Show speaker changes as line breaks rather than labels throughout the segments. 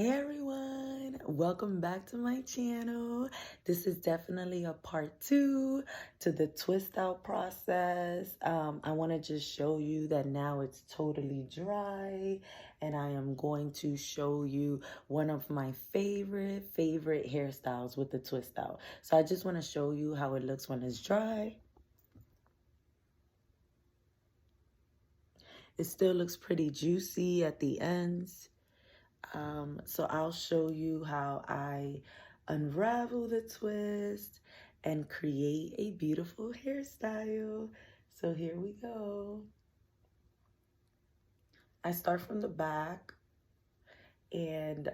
Hey everyone, welcome back to my channel. This is definitely a part 2 to the twist out process. I want to just show you that now it's totally dry, and I am going to show you one of my favorite hairstyles with the twist out. So I just want to show you how it looks when it's dry. It still looks pretty juicy at the ends. So I'll show you how I unravel the twist and create a beautiful hairstyle. So here we go. I start from the back and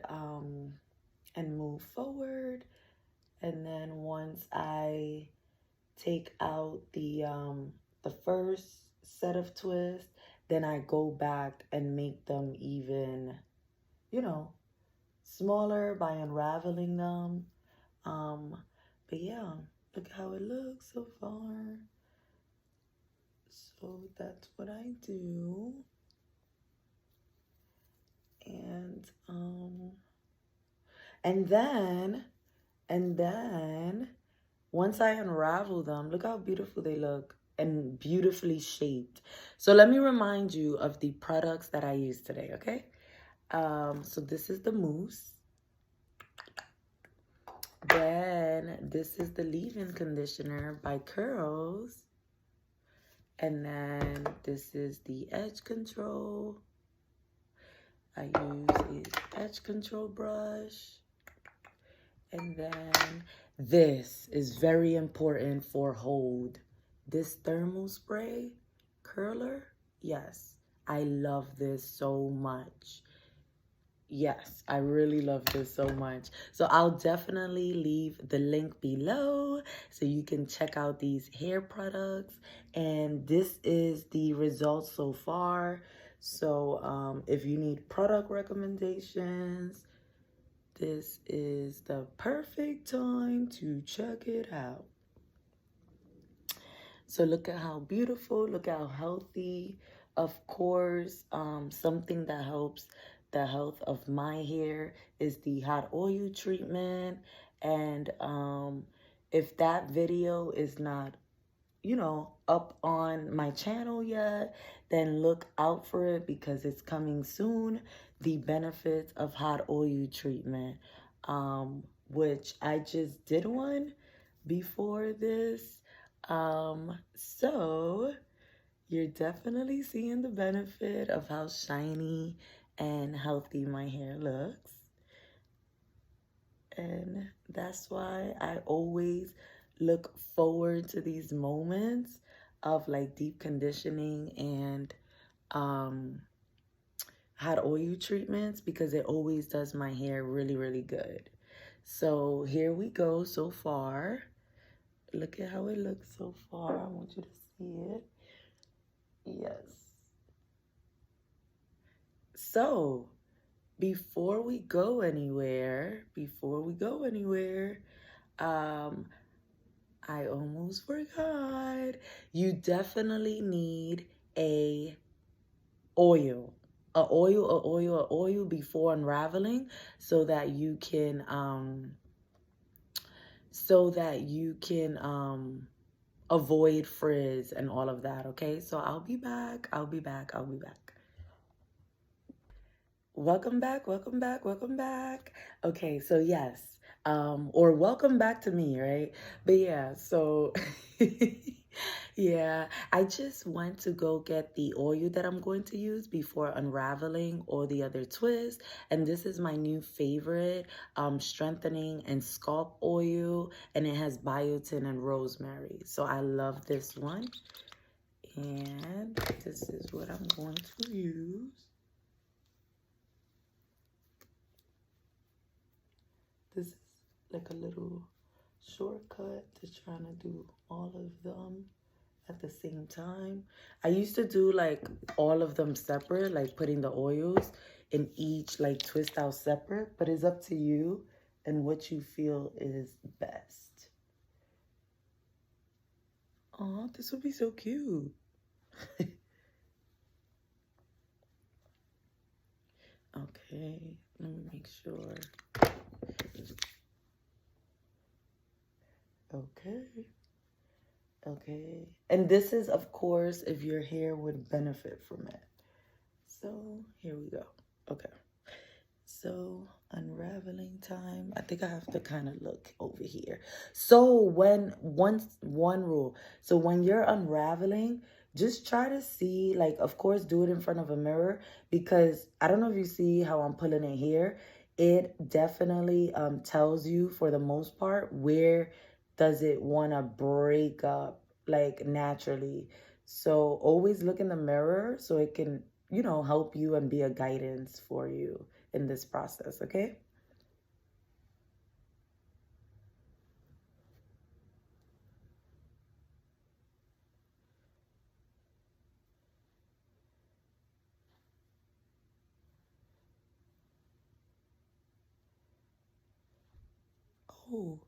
move forward. And then once I take out the first set of twists, then I go back and make them even, smaller by unraveling them. But yeah, look how it looks so far. So that's what I do. And then once I unravel them, look how beautiful they look and beautifully shaped. So let me remind you of the products that I used today, okay? So this is the mousse. Then this is the leave-in conditioner by Curls. And then this is the edge control. I use an edge control brush. And then this is very important for hold. This thermal spray curler, yes, I love this so much. Yes, I really love this so much. So I'll definitely leave the link below so you can check out these hair products. And this is the results so far. So if you need product recommendations, this is the perfect time to check it out. So look at how beautiful, look how healthy. Of course, something that helps the health of my hair is the hot oil treatment. And if that video is not, up on my channel yet, then look out for it because it's coming soon. The benefits of hot oil treatment, which I just did one before this. So you're definitely seeing the benefit of how shiny and healthy my hair looks. And that's why I always look forward to these moments of like deep conditioning and hot oil treatments, because it always does my hair really, really good. So here we go so far. Look at how it looks so far. I want you to see it. Yes. So before we go anywhere, I almost forgot. You definitely need a oil before unraveling so that you can avoid frizz and all of that, okay? So I'll be back. Welcome back. Okay, so yes, or welcome back to me, right? But yeah, so yeah, I just went to go get the oil that I'm going to use before unraveling all the other twists. And this is my new favorite, strengthening and scalp oil, and it has biotin and rosemary. So I love this one. And this is what I'm going to use. This is like a little shortcut to trying to do all of them at the same time. I used to do like all of them separate, like putting the oils in each like twist out separate, but it's up to you and what you feel is best. Oh, this would be so cute. Okay, let me make sure. Okay. Okay. And this is, of course, if your hair would benefit from it. So here we go. Okay. So unraveling time. I think I have to kind of look over here. So one rule. So when you're unraveling, just try to see, like, of course, do it in front of a mirror, because I don't know if you see how I'm pulling it here. It definitely tells you, for the most part, where does it want to break up, like, naturally. So always look in the mirror so it can, help you and be a guidance for you in this process, okay? Oh,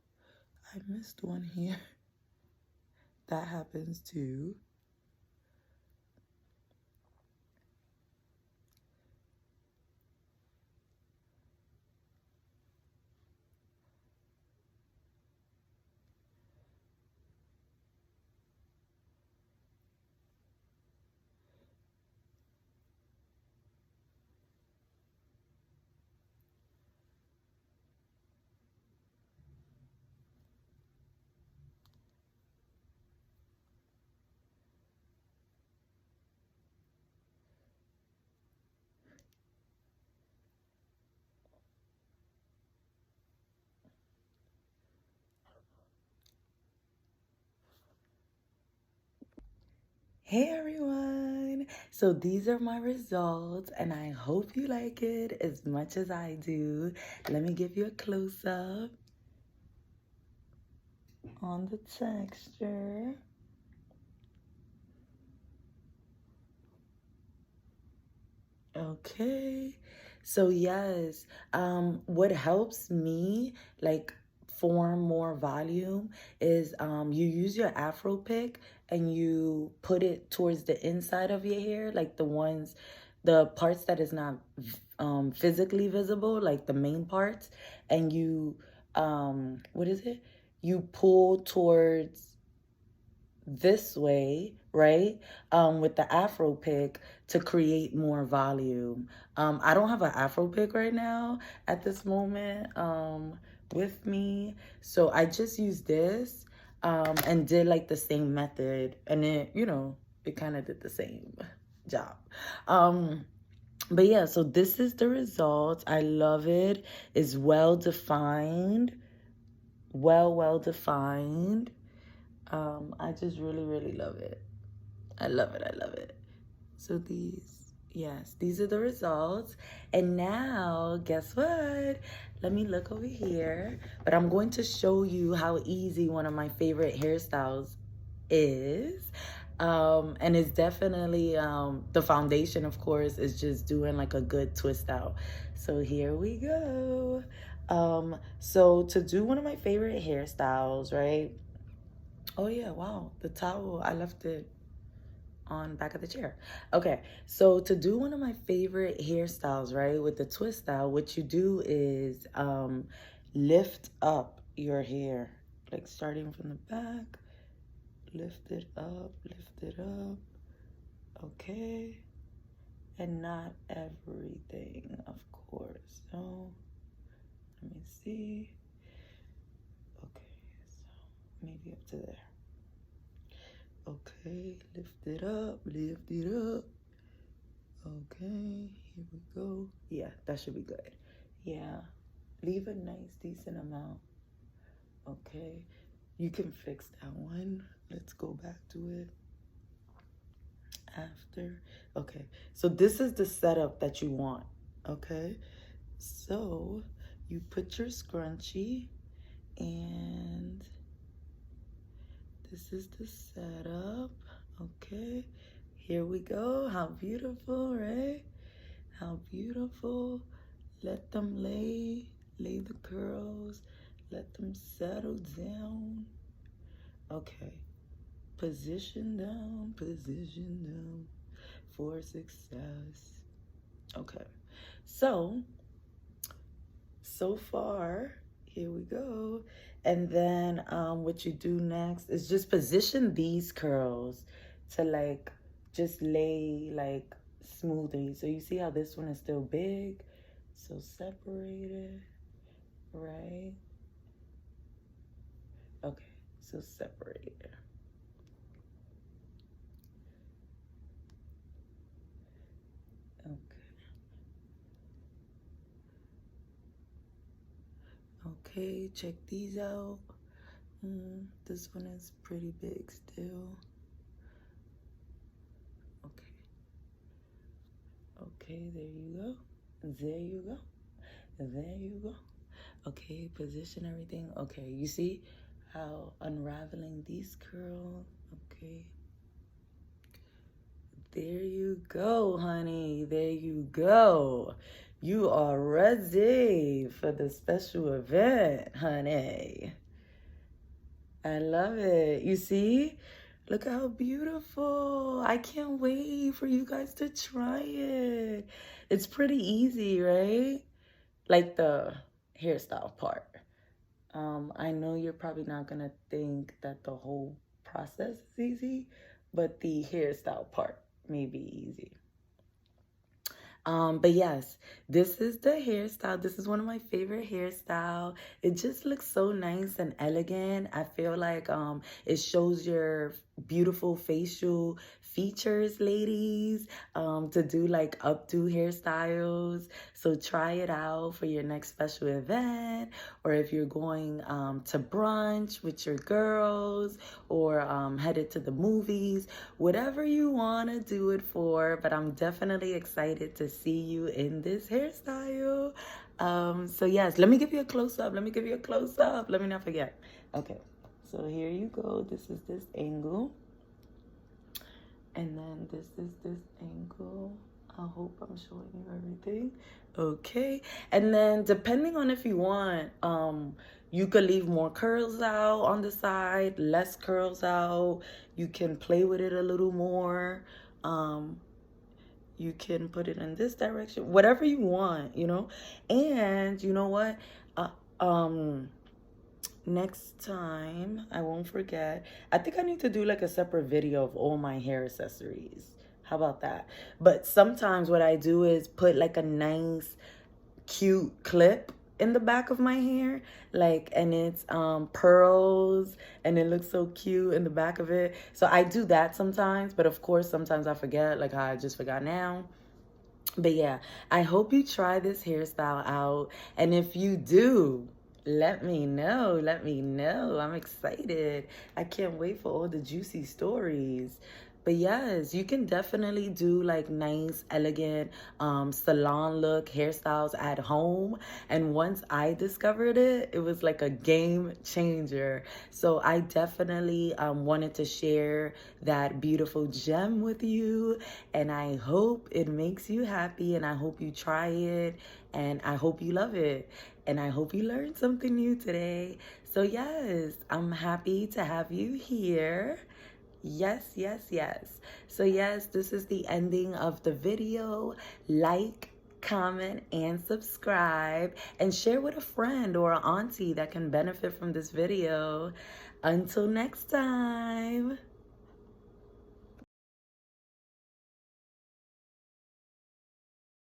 I missed one here. That happens too. Hey everyone! So these are my results and I hope you like it as much as I do. Let me give you a close-up on the texture. Okay. So yes, what helps me, like, form more volume is you use your Afro pick and you put it towards the inside of your hair, like the parts that is not physically visible, like the main parts, and you what is it? You pull towards this way, right? With the Afro pick to create more volume. I don't have an Afro pick right now at this moment with me. So I just used this and did like the same method, and it kind of did the same job. But yeah, so this is the result. I love it. It's well defined, well defined. I just really, really love it. I love it. I love it. So these are the results. And now, guess what? Let me look over here. But I'm going to show you how easy one of my favorite hairstyles is. And it's definitely, the foundation, of course, is just doing like a good twist out. So here we go. So to do one of my favorite hairstyles, right? Oh yeah, wow. The towel, I left it on back of the chair. Okay, so to do one of my favorite hairstyles, right, with the twist style, what you do is lift up your hair, like starting from the back, lift it up, okay, and not everything, of course. So let me see. Okay, so maybe up to there. Okay, lift it up, lift it up. Okay, here we go. Yeah, that should be good. Yeah, leave a nice, decent amount. Okay, you can fix that one. Let's go back to it after. Okay, so this is the setup that you want. Okay, so you put your scrunchie, and this is the setup. Okay, here we go. How beautiful, right? How beautiful. Let them lay the curls. Let them settle down. Okay, position down for success. Okay, So far, here we go. And then what you do next is just position these curls to like just lay like smoothly. So you see how this one is still big? So separate it, right? Okay, so separate it. Okay, check these out. This one is pretty big still. Okay. Okay, there you go. There you go. There you go. Okay, position everything. Okay, you see how unraveling these curls? Okay. There you go, honey. There you go. You are ready for the special event, honey. I love it. You see? Look how beautiful. I can't wait for you guys to try it. It's pretty easy, right? Like the hairstyle part. I know you're probably not going to think that the whole process is easy, but the hairstyle part may be easy. But yes, this is the hairstyle. This is one of my favorite hairstyle. It just looks so nice and elegant. I feel like it shows your beautiful facial features, ladies, to do like updo hairstyles. So try it out for your next special event, or if you're going to brunch with your girls, or headed to the movies, whatever you want to do it for. But I'm definitely excited to see you in this hairstyle. So yes, let me give you a close-up. Let me give you a close-up. Let me not forget. Okay, so here you go. This is this angle. And then this is this angle. I hope I'm showing you everything. Okay. And then depending on if you want, you could leave more curls out on the side, less curls out. You can play with it a little more. You can put it in this direction, whatever you want, you know. And you know what? Next time, I won't forget. I think I need to do like a separate video of all my hair accessories. How about that? But sometimes what I do is put like a nice, cute clip in the back of my hair, like, and it's pearls, and it looks so cute in the back of it. So I do that sometimes, but of course sometimes I forget, like how I just forgot now. But yeah, I hope you try this hairstyle out, and if you do, let me know. Let me know. I'm excited. I can't wait for all the juicy stories. But yes, you can definitely do like nice, elegant salon look hairstyles at home. And once I discovered it, it was like a game changer. So I definitely wanted to share that beautiful gem with you. And I hope it makes you happy, and I hope you try it, and I hope you love it. And I hope you learned something new today. So yes, I'm happy to have you here. Yes, yes, yes. So yes, this is the ending of the video. Like, comment, and subscribe, and share with a friend or an auntie that can benefit from this video. Until next time.